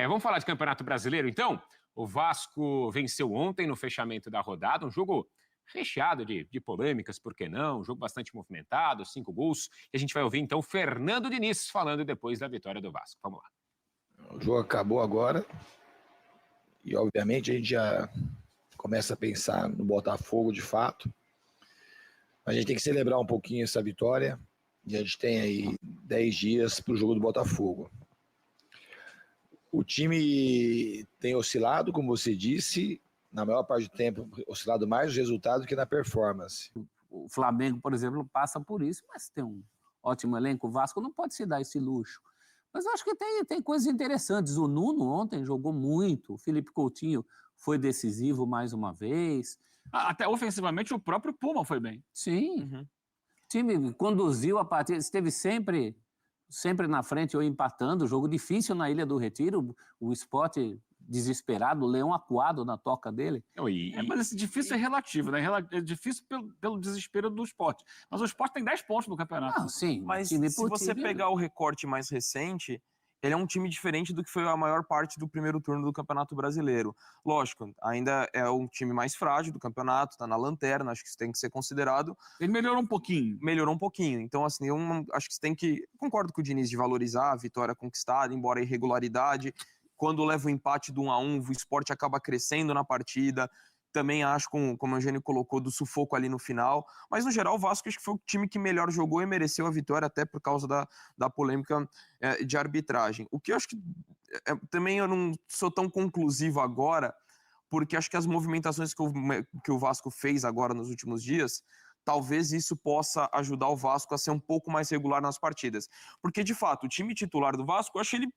Vamos falar de Campeonato Brasileiro, então? O Vasco venceu ontem no fechamento da rodada, um jogo recheado de polêmicas, por que não? Um jogo bastante movimentado, 5 gols. E a gente vai ouvir, então, Fernando Diniz falando depois da vitória do Vasco. Vamos lá. O jogo acabou agora e, obviamente, a gente já começa a pensar no Botafogo, de fato. A gente tem que celebrar um pouquinho essa vitória e a gente tem aí 10 dias para o jogo do Botafogo. O time tem oscilado, como você disse, na maior parte do tempo, oscilado mais no resultado que na performance. O Flamengo, por exemplo, passa por isso, mas tem um ótimo elenco. O Vasco não pode se dar esse luxo. Mas eu acho que tem coisas interessantes. O Nuno ontem jogou muito, o Felipe Coutinho foi decisivo mais uma vez. Até ofensivamente o próprio Puma foi bem. Sim, o time conduziu a partida, esteve sempre na frente ou empatando, jogo difícil na Ilha do Retiro, o Sport desesperado, o Leão acuado na toca dele. Mas esse difícil é relativo, né? É difícil pelo desespero do Sport. Mas o Sport tem 10 pontos no campeonato. Não, sim. Mas se você pegar o recorte mais recente, ele é um time diferente do que foi a maior parte do primeiro turno do Campeonato Brasileiro. Lógico, ainda é um time mais frágil do campeonato, tá na lanterna, acho que isso tem que ser considerado. Ele melhorou um pouquinho. Melhorou um pouquinho. Então, assim, eu acho que você tem que... Concordo com o Diniz de valorizar a vitória conquistada, embora a irregularidade. Quando leva o empate do 1-1, o Sport acaba crescendo na partida. Também acho, como o Eugênio colocou, do sufoco ali no final. Mas, no geral, o Vasco acho que foi o time que melhor jogou e mereceu a vitória, até por causa da polêmica de arbitragem. O que eu acho que também eu não sou tão conclusivo agora, porque acho que as movimentações que o Vasco fez agora nos últimos dias, talvez isso possa ajudar o Vasco a ser um pouco mais regular nas partidas. Porque, de fato, o time titular do Vasco, eu acho ele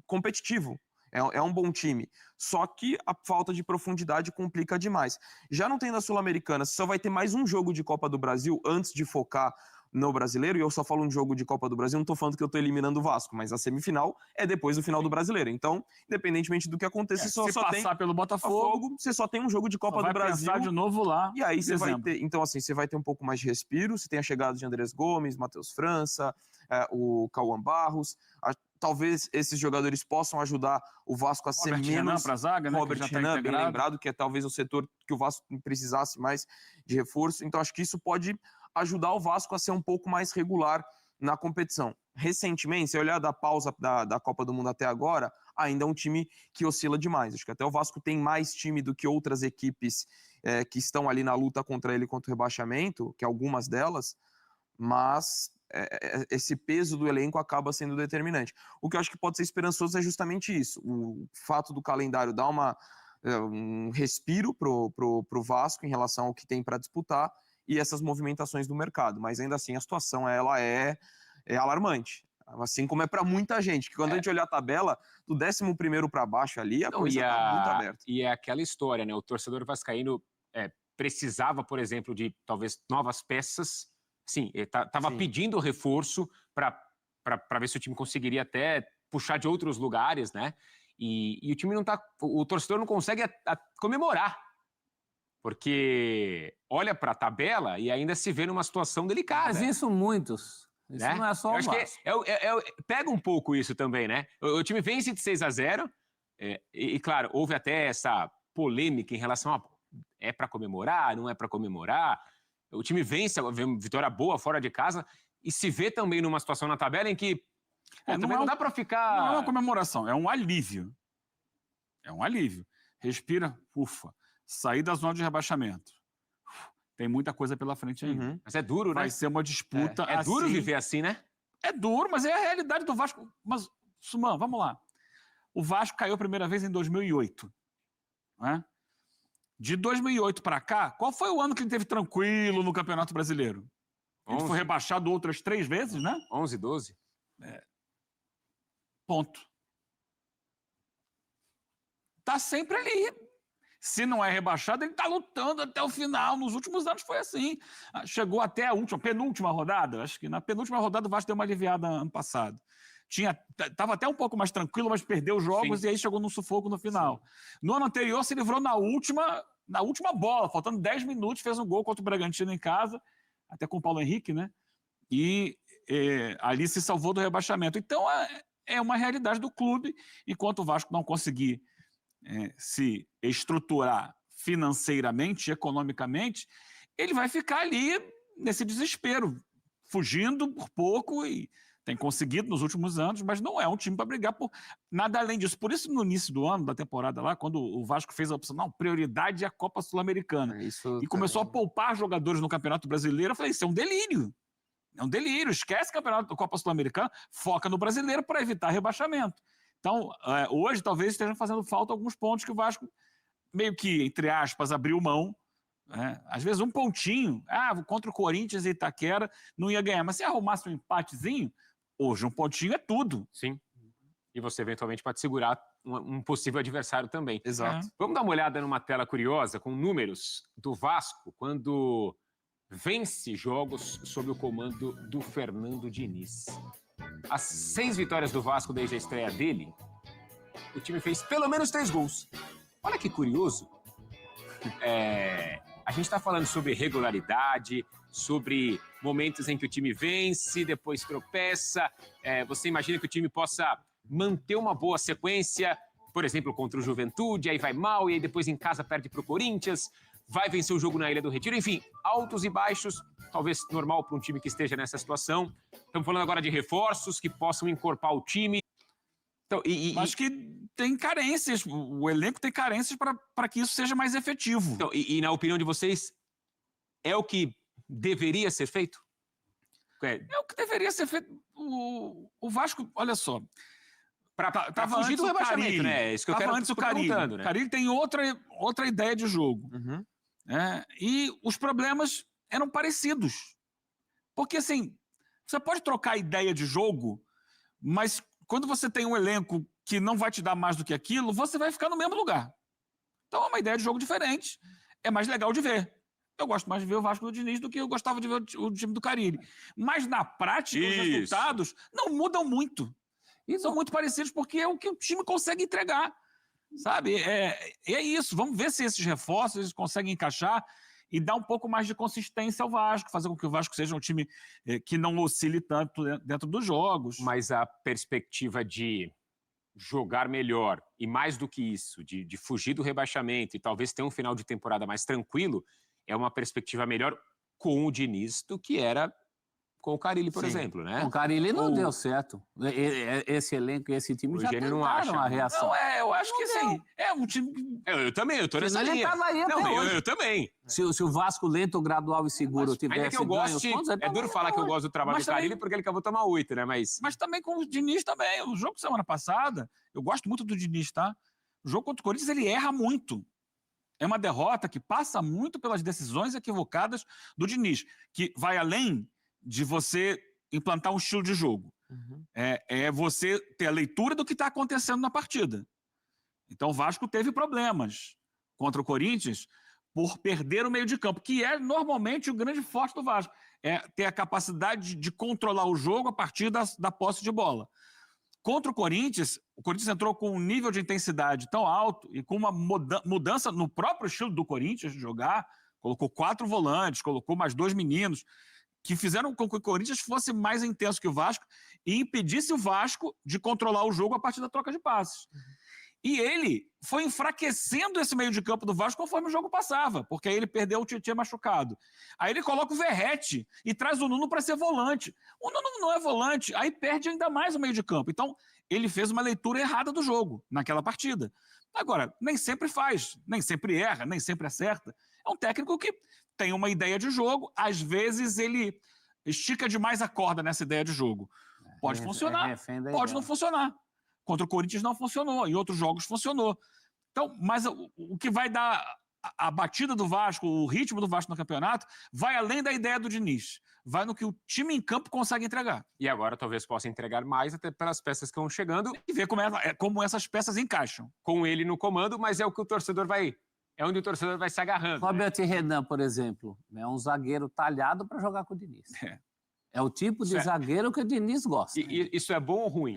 competitivo. É um bom time, só que a falta de profundidade complica demais. Já não tem na Sul-Americana, você só vai ter mais um jogo de Copa do Brasil antes de focar no Brasileiro, e eu só falo um jogo de Copa do Brasil, não tô falando que eu tô eliminando o Vasco, mas a semifinal é depois do final do Brasileiro. Então, independentemente do que aconteça, se passar pelo Botafogo, você só tem um jogo de Copa do Brasil. Vai de novo lá. E aí você vai ter, então assim, você vai ter um pouco mais de respiro, você tem a chegada de Andrés Gomes, Matheus França, o Cauã Barros. Talvez esses jogadores possam ajudar o Vasco a ser Robert menos... Renan pra zaga, né? Robert Renan, bem lembrado, que é talvez o setor que o Vasco precisasse mais de reforço. Então, acho que isso pode ajudar o Vasco a ser um pouco mais regular na competição. Recentemente, se olhar da pausa da Copa do Mundo até agora, ainda é um time que oscila demais. Acho que até o Vasco tem mais time do que outras equipes que estão ali na luta contra ele, contra o rebaixamento, que algumas delas, mas... esse peso do elenco acaba sendo determinante. O que eu acho que pode ser esperançoso é justamente isso. O fato do calendário dar um respiro pro Vasco em relação ao que tem para disputar e essas movimentações do mercado. Mas ainda assim a situação ela é alarmante. Assim como é para muita gente, que quando a gente olhar a tabela, do 11º para baixo ali, a coisa tá muito aberta. E é aquela história, né? O torcedor vascaíno precisava, por exemplo, de talvez novas peças. Sim, estava pedindo reforço para ver se o time conseguiria até puxar de outros lugares, né? E o time não tá. O torcedor não consegue comemorar. Porque olha para a tabela e ainda se vê numa situação delicada. Mas isso muitos. Isso não é só o Vasco. Pega um pouco isso também, né? O time vence de 6-0, e claro, houve até essa polêmica em relação a é para comemorar, não é para comemorar. O time vence, vitória boa fora de casa, e se vê também numa situação na tabela em que não dá para ficar... Não é uma comemoração, é um alívio. É um alívio. Respira, ufa. Sair da zona de rebaixamento. Tem muita coisa pela frente ainda. Mas é duro, né? Vai ser uma disputa É duro viver assim, né? É duro, mas é a realidade do Vasco. Mas, Suman, vamos lá. O Vasco caiu a primeira vez em 2008. Né? De 2008 para cá, qual foi o ano que ele teve tranquilo no Campeonato Brasileiro? Ele foi rebaixado outras 3 vezes, né? 11, 12. Ponto. Tá sempre ali. Se não é rebaixado, ele tá lutando até o final. Nos últimos anos foi assim. Chegou até a penúltima rodada. Acho que na penúltima rodada o Vasco deu uma aliviada ano passado. Tava até um pouco mais tranquilo, mas perdeu jogos. Sim. E aí chegou no sufoco no final. Sim. No ano anterior se livrou na última bola, faltando 10 minutos, fez um gol contra o Bragantino em casa, até com o Paulo Henrique, né? E ali se salvou do rebaixamento. Então é uma realidade do clube. Enquanto o Vasco não conseguir se estruturar financeiramente, economicamente, ele vai ficar ali nesse desespero, fugindo por pouco e tem conseguido nos últimos anos, mas não é um time para brigar por nada além disso. Por isso, no início do ano, da temporada lá, quando o Vasco fez a opção, não, prioridade é a Copa Sul-Americana, e começou a poupar jogadores no Campeonato Brasileiro, eu falei, isso é um delírio. É um delírio, esquece o Campeonato da Copa Sul-Americana, foca no Brasileiro para evitar rebaixamento. Então, hoje, talvez estejam fazendo falta alguns pontos que o Vasco meio que, entre aspas, abriu mão. Às vezes um pontinho, contra o Corinthians e Itaquera não ia ganhar, mas se arrumasse um empatezinho, hoje um pontinho é tudo. Sim. E você eventualmente pode segurar um possível adversário também. Exato. Vamos dar uma olhada numa tela curiosa com números do Vasco quando vence jogos sob o comando do Fernando Diniz. As 6 vitórias do Vasco desde a estreia dele, o time fez pelo menos 3 gols. Olha que curioso. A gente está falando sobre regularidade, sobre momentos em que o time vence, depois tropeça. Você imagina que o time possa manter uma boa sequência, por exemplo, contra o Juventude, aí vai mal, e aí depois em casa perde para o Corinthians, vai vencer o jogo na Ilha do Retiro. Enfim, altos e baixos, talvez normal para um time que esteja nessa situação. Estamos falando agora de reforços que possam encorpar o time. Então, acho que tem carências, o elenco tem carências para que isso seja mais efetivo. Então, na opinião de vocês, é o que deveria ser feito? É o que deveria ser feito. O Vasco, olha só, Para fugir do rebaixamento, né? É isso que eu quero antes o Carille. perguntando, né? Carille tem outra ideia de jogo. Uhum. E os problemas eram parecidos. Porque, assim, você pode trocar a ideia de jogo, mas quando você tem um elenco que não vai te dar mais do que aquilo, você vai ficar no mesmo lugar. Então é uma ideia de jogo diferente. É mais legal de ver. Eu gosto mais de ver o Vasco do Diniz do que eu gostava de ver o time do Carille. Mas na prática, os resultados não mudam muito. E são muito parecidos porque é o que o time consegue entregar. Sabe? É isso. Vamos ver se esses reforços eles conseguem encaixar e dar um pouco mais de consistência ao Vasco, fazer com que o Vasco seja um time que não oscile tanto dentro dos jogos. Mas a perspectiva de jogar melhor e mais do que isso, de fugir do rebaixamento e talvez ter um final de temporada mais tranquilo, é uma perspectiva melhor com o Diniz do que era com o Carille, por exemplo, né? Com o Carille não deu certo. Esse elenco e esse time O já Gênio tentaram não acha. a reação. Não, eu acho que assim, é um time... Eu também, eu tô nessa Senão ele linha. tava aí até hoje. Eu também. Se o Vasco lento, gradual e seguro Ainda tivesse que eu ganho goste, os pontos... é duro falar que eu gosto do trabalho Mas do Carille também- porque ele acabou de tomar 8, né? Mas Mas também com o Diniz também. O jogo semana passada, eu gosto muito do Diniz, tá? O jogo contra o Corinthians, ele erra muito. É uma derrota que passa muito pelas decisões equivocadas do Diniz, que vai além de você implantar um estilo de jogo. Uhum. É você ter a leitura do que está acontecendo na partida. Então o Vasco teve problemas contra o Corinthians por perder o meio de campo, que é normalmente o grande forte do Vasco. É ter a capacidade de controlar o jogo a partir da posse de bola. Contra o Corinthians entrou com um nível de intensidade tão alto e com uma mudança no próprio estilo do Corinthians de jogar, colocou 4 volantes, colocou mais 2 meninos, que fizeram com que o Corinthians fosse mais intenso que o Vasco e impedisse o Vasco de controlar o jogo a partir da troca de passes. E ele foi enfraquecendo esse meio de campo do Vasco conforme o jogo passava, porque aí ele perdeu o Tietê machucado. Aí ele coloca o Verratti e traz o Nuno para ser volante. O Nuno não é volante, aí perde ainda mais o meio de campo. Então, ele fez uma leitura errada do jogo naquela partida. Agora, nem sempre faz, nem sempre erra, nem sempre acerta. É um técnico que tem uma ideia de jogo, às vezes ele estica demais a corda nessa ideia de jogo. Pode funcionar, pode não funcionar. Contra o Corinthians não funcionou, em outros jogos funcionou. Então, mas o que vai dar a batida do Vasco, o ritmo do Vasco no campeonato, vai além da ideia do Diniz. Vai no que o time em campo consegue entregar. E agora talvez possa entregar mais até pelas peças que vão chegando E ver como essas peças encaixam. com ele no comando, mas é o que o torcedor vai... É onde o torcedor vai se agarrando. Né? Robert Renan, por exemplo, é um zagueiro talhado para jogar com o Diniz. É o tipo de zagueiro que o Diniz gosta. E isso é bom ou ruim?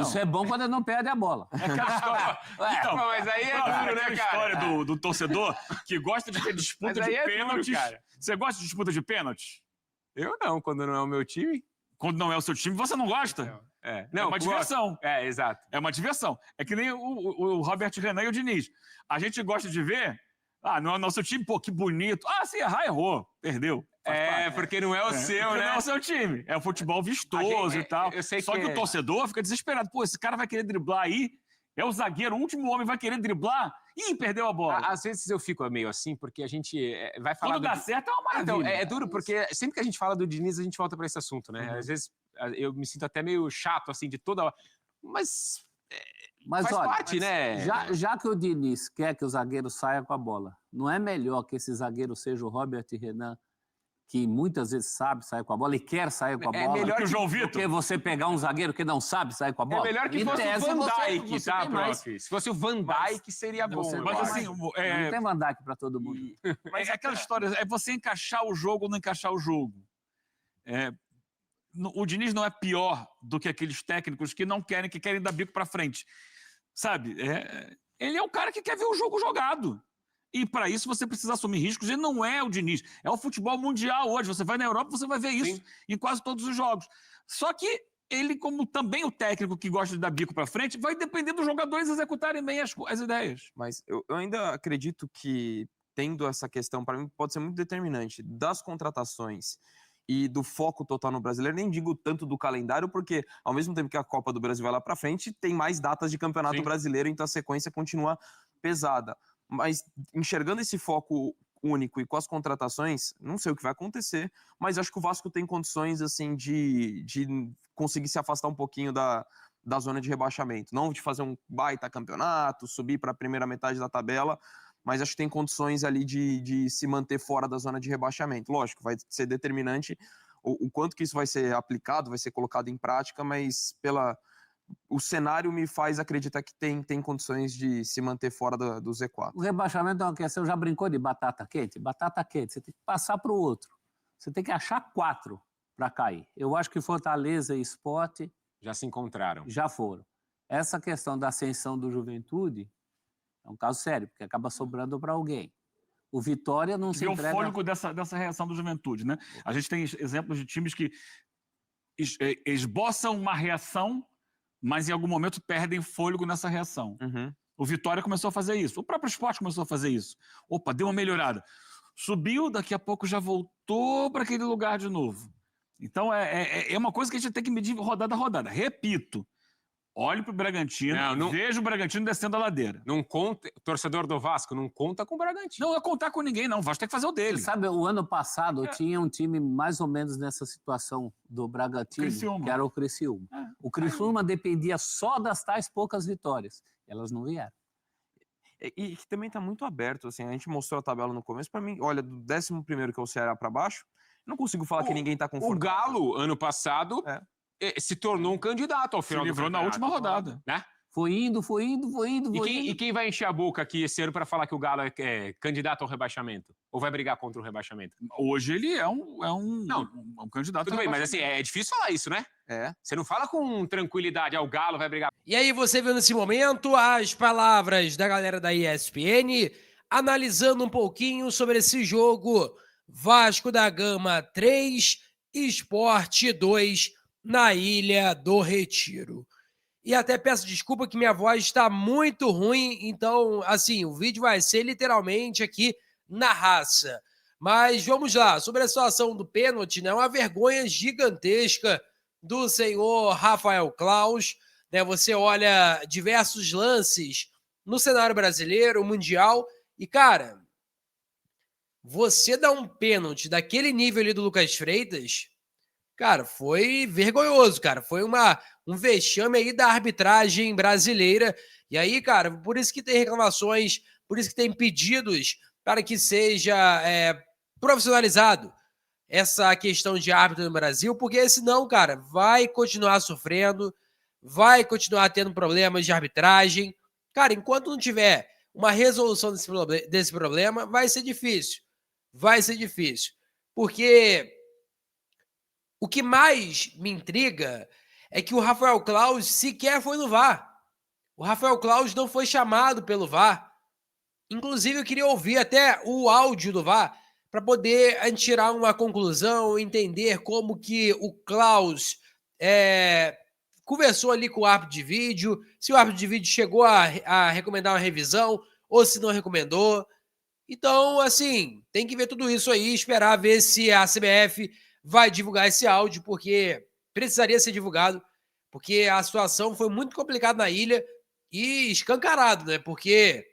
Isso é bom quando ele não perde a bola. É aquela história... Então, mas aí é duro, né, aquela cara? história do torcedor que gosta de ter disputa Mas aí de é duro, pênaltis. cara. Você gosta de disputa de pênaltis? Eu não, quando não é o meu time. Quando não é o seu time, você não gosta? Não, é uma diversão. Exato. É uma diversão. É que nem o Robert Renan e o Diniz. A gente gosta de ver... no nosso time, pô, que bonito. Se errar, errou. Perdeu. Faz parte. Porque não é o seu, Porque né? não é o seu time. É o futebol vistoso e tal. Eu sei Só que o torcedor fica desesperado. Pô, esse cara vai querer driblar aí. É o zagueiro, o último homem vai querer driblar. Ih, perdeu a bola. Às vezes eu fico meio assim, porque a gente vai falar... Quando dá certo, é uma maravilha. Então, é duro, porque sempre que a gente fala do Diniz, a gente volta para esse assunto, né? Às vezes eu me sinto até meio chato, assim, de toda... Mas faz olha, parte, né? Já que o Diniz quer que o zagueiro saia com a bola, não é melhor que esse zagueiro seja o Robert Renan, que muitas vezes sabe sair com a bola e quer sair com a bola, melhor que o João do Vitor. que você pegar um zagueiro que não sabe sair com a bola? É melhor que Em fosse tese, o Van você Dijk, tem tá, mais. prof? Se fosse o Van Dijk, seria bom. Você eu Mas acho. assim, não tem Van Dijk para todo mundo. mas é aquela história, é você encaixar o jogo ou não encaixar o jogo. O Diniz não é pior do que aqueles técnicos que querem dar bico para frente. Sabe? Ele é o cara que quer ver o jogo jogado. E para isso você precisa assumir riscos. E não é o Diniz, é o futebol mundial hoje. Você vai na Europa, você vai ver isso em quase todos os jogos. Só que ele, como também o técnico que gosta de dar bico para frente, vai depender dos jogadores executarem bem as ideias. Mas eu ainda acredito que, tendo essa questão, para mim, pode ser muito determinante das contratações e do foco total no brasileiro. Nem digo tanto do calendário, porque ao mesmo tempo que a Copa do Brasil vai lá para frente, tem mais datas de campeonato brasileiro, então a sequência continua pesada. Mas enxergando esse foco único e com as contratações, não sei o que vai acontecer, mas acho que o Vasco tem condições assim de conseguir se afastar um pouquinho da zona de rebaixamento. Não de fazer um baita campeonato, subir para a primeira metade da tabela, mas acho que tem condições ali de se manter fora da zona de rebaixamento. Lógico, vai ser determinante o quanto que isso vai ser aplicado, vai ser colocado em prática, mas o cenário me faz acreditar que tem condições de se manter fora do Z4. O rebaixamento é uma questão, já brincou de batata quente? Batata quente, você tem que passar para o outro. Você tem que achar 4 para cair. Eu acho que Fortaleza e Sport Já se encontraram. já foram. Essa questão da ascensão do Juventude é um caso sério, porque acaba sobrando para alguém. O Vitória não se Ver o entrega... fôlego dessa reação do Juventude, né? A gente tem exemplos de times que esboçam uma reação, mas em algum momento perdem fôlego nessa reação. O Vitória começou a fazer isso. O próprio Sport começou a fazer isso. Opa, deu uma melhorada. Subiu, daqui a pouco já voltou para aquele lugar de novo. Então, é uma coisa que a gente tem que medir rodada a rodada. Repito, olhe para o Bragantino, veja o Bragantino descendo a ladeira. Não conta, o torcedor do Vasco não conta com o Bragantino. Não é contar com ninguém, não. O Vasco tem que fazer o dele. Você sabe, o ano passado tinha um time mais ou menos nessa situação do Bragantino, Criciúma. que era o Criciúma. O Criciúma dependia só das tais poucas vitórias. Elas não vieram. E que também está muito aberto, assim, a gente mostrou a tabela no começo, para mim, olha, do 11º, que é o Ceará, para baixo, não consigo falar que ninguém está O confortável. Galo, ano passado, se tornou um candidato ao final Se livrou do na campeonato. última rodada. Né? Foi indo. E quem vai encher a boca aqui esse ano para falar que o Galo é candidato ao rebaixamento? Ou vai brigar contra o rebaixamento? Hoje ele é um candidato. Tudo bem, mas assim, é difícil falar isso, né? Você não fala com tranquilidade, o Galo vai brigar. E aí você viu nesse momento as palavras da galera da ESPN analisando um pouquinho sobre esse jogo Vasco da Gama 3, Sport 2 na Ilha do Retiro. E até peço desculpa que minha voz está muito ruim, então, assim, o vídeo vai ser literalmente aqui na raça. Mas vamos lá, sobre a situação do pênalti, né? Uma vergonha gigantesca do senhor Rafael Claus, né? Você olha diversos lances no cenário brasileiro, mundial, e, cara, você dá um pênalti daquele nível ali do Lucas Freitas, cara, foi vergonhoso, cara. Foi um vexame aí da arbitragem brasileira. E aí, cara, por isso que tem reclamações, por isso que tem pedidos para que seja profissionalizado essa questão de árbitro no Brasil, porque senão, cara, vai continuar sofrendo, vai continuar tendo problemas de arbitragem. Cara, enquanto não tiver uma resolução desse problema, vai ser difícil. Vai ser difícil. Porque o que mais me intriga é que o Rafael Claus sequer foi no VAR. O Rafael Claus não foi chamado pelo VAR. Inclusive, eu queria ouvir até o áudio do VAR para poder a gente tirar uma conclusão, entender como que o Claus conversou ali com o árbitro de vídeo, se o árbitro de vídeo chegou a recomendar uma revisão ou se não recomendou. Então, assim, tem que ver tudo isso aí, esperar ver se a CBF vai divulgar esse áudio, porque precisaria ser divulgado, porque a situação foi muito complicada na ilha e escancarado, né? Porque,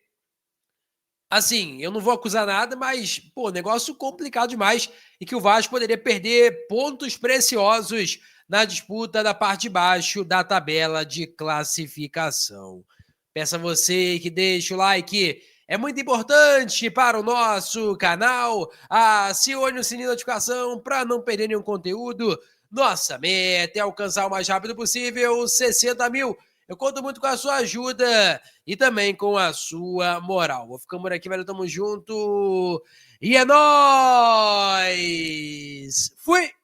assim, eu não vou acusar nada, mas, pô, negócio complicado demais e que o Vasco poderia perder pontos preciosos na disputa da parte de baixo da tabela de classificação. Peço a você que deixe o like, é muito importante para o nosso canal. Acione o sininho de notificação para não perder nenhum conteúdo. Nossa meta é alcançar o mais rápido possível 60 mil. Eu conto muito com a sua ajuda e também com a sua moral. Vou ficando por aqui, velho. Tamo junto. E é nóis! Fui!